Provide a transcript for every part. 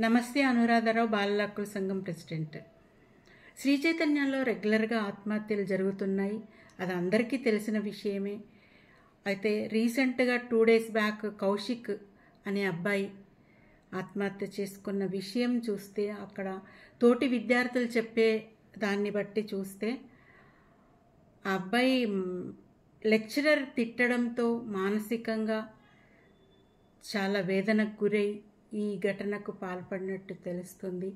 నమస్తే. అనురాధారావు, బాలల హక్కుల సంఘం ప్రెసిడెంట్. శ్రీ చైతన్యంలో రెగ్యులర్గా ఆత్మహత్యలు జరుగుతున్నాయి. అది అందరికీ తెలిసిన విషయమే. అయితే రీసెంట్గా 2 days బ్యాక్ కౌశిక్ అనే అబ్బాయి ఆత్మహత్య చేసుకున్న విషయం చూస్తే, అక్కడ తోటి విద్యార్థులు చెప్పే దాన్ని బట్టి చూస్తే, ఆ అబ్బాయి లెక్చరర్ తిట్టడంతో మానసికంగా చాలా వేదనకు గురై ఈ ఘటనకు పాల్పడినట్టు తెలుస్తుంది.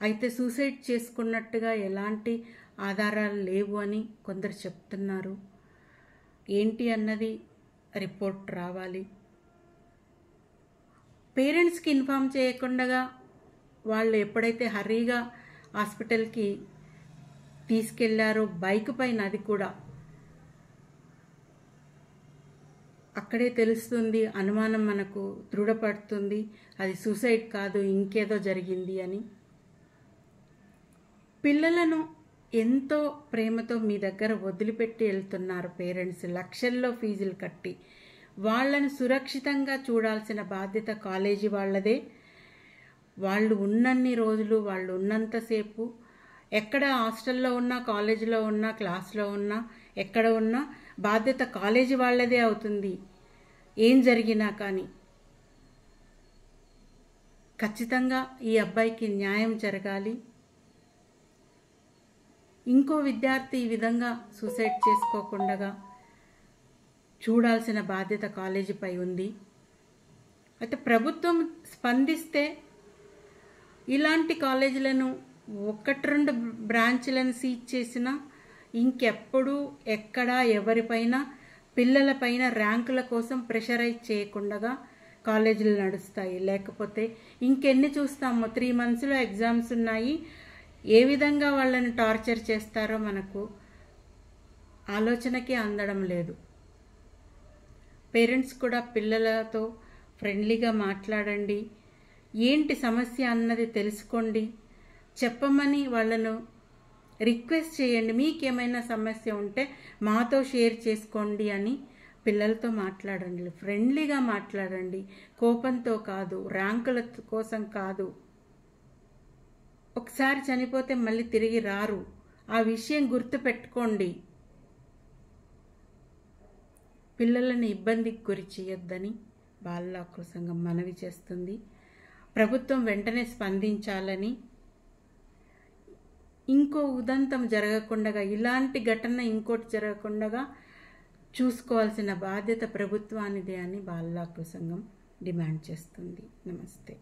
అయితే సూసైడ్ చేసుకున్నట్టుగా ఎలాంటి ఆధారాలు లేవు అని కొందరు చెప్తున్నారు. ఏంటి అన్నది రిపోర్ట్ రావాలి. పేరెంట్స్కి ఇన్ఫామ్ చేయకుండా వాళ్ళు ఎప్పుడైతే హరీగా హాస్పిటల్కి తీసుకెళ్లారో బైక్ పైన, అది కూడా అక్కడే తెలుస్తుంది, అనుమానం మనకు దృఢపడుతుంది, అది సూసైడ్ కాదు, ఇంకేదో జరిగింది అని. పిల్లలను ఎంతో ప్రేమతో మీ దగ్గర వదిలిపెట్టి వెళ్తున్నారు పేరెంట్స్, లక్షల్లో ఫీజులు కట్టి. వాళ్ళను సురక్షితంగా చూడాల్సిన బాధ్యత కాలేజీ వాళ్ళదే. వాళ్ళు ఉన్నన్ని రోజులు, వాళ్ళు ఉన్నంతసేపు, ఎక్కడ హాస్టల్లో ఉన్నా, కాలేజీలో ఉన్నా, క్లాస్లో ఉన్నా, ఎక్కడ ఉన్నా బాధ్యత కాలేజీ వాళ్ళదే అవుతుంది. ఏం జరిగినా కానీ ఖచ్చితంగా ఈ అబ్బాయికి న్యాయం జరగాలి. ఇంకో విద్యార్థి ఈ విధంగా సూసైడ్ చేసుకోకుండా చూడాల్సిన బాధ్యత కాలేజీపై ఉంది. అయితే ప్రభుత్వం స్పందిస్తే ఇలాంటి కాలేజీలను 1-2 బ్రాంచ్లను సీజ్ చేసినా ఇంకెప్పుడు ఎక్కడా ఎవరిపైన, పిల్లలపైన ర్యాంకుల కోసం ప్రెషరైజ్ చేయకుండా కాలేజీలు నడుస్తాయి. లేకపోతే ఇంకెన్ని చూస్తామో, 3 monthsలో ఎగ్జామ్స్ ఉన్నాయి, ఏ విధంగా వాళ్ళని టార్చర్ చేస్తారో మనకు ఆలోచనకే అందడం లేదు. పేరెంట్స్ కూడా పిల్లలతో ఫ్రెండ్లీగా మాట్లాడండి, ఏంటి సమస్య అన్నది తెలుసుకోండి, చెప్పమని వాళ్ళను రిక్వెస్ట్ చేయండి. మీకేమైనా సమస్య ఉంటే మాతో షేర్ చేసుకోండి అని పిల్లలతో మాట్లాడండి, ఫ్రెండ్లీగా మాట్లాడండి, కోపంతో కాదు, ర్యాంకుల కోసం కాదు. ఒకసారి చనిపోతే మళ్ళీ తిరిగి రారు, ఆ విషయం గుర్తుపెట్టుకోండి. పిల్లలను ఇబ్బందికి గురి చేయొద్దని బాలల హక్కుల సంఘం మనవి చేస్తుంది. ప్రభుత్వం వెంటనే స్పందించాలని, ఇంకో ఉదంతం జరగకుండా, ఇలాంటి ఘటన ఇంకోటి జరగకుండా చూసుకోవాల్సిన బాధ్యత ప్రభుత్వానిదే అని బాలల హక్కుల సంఘం డిమాండ్ చేస్తుంది. నమస్తే.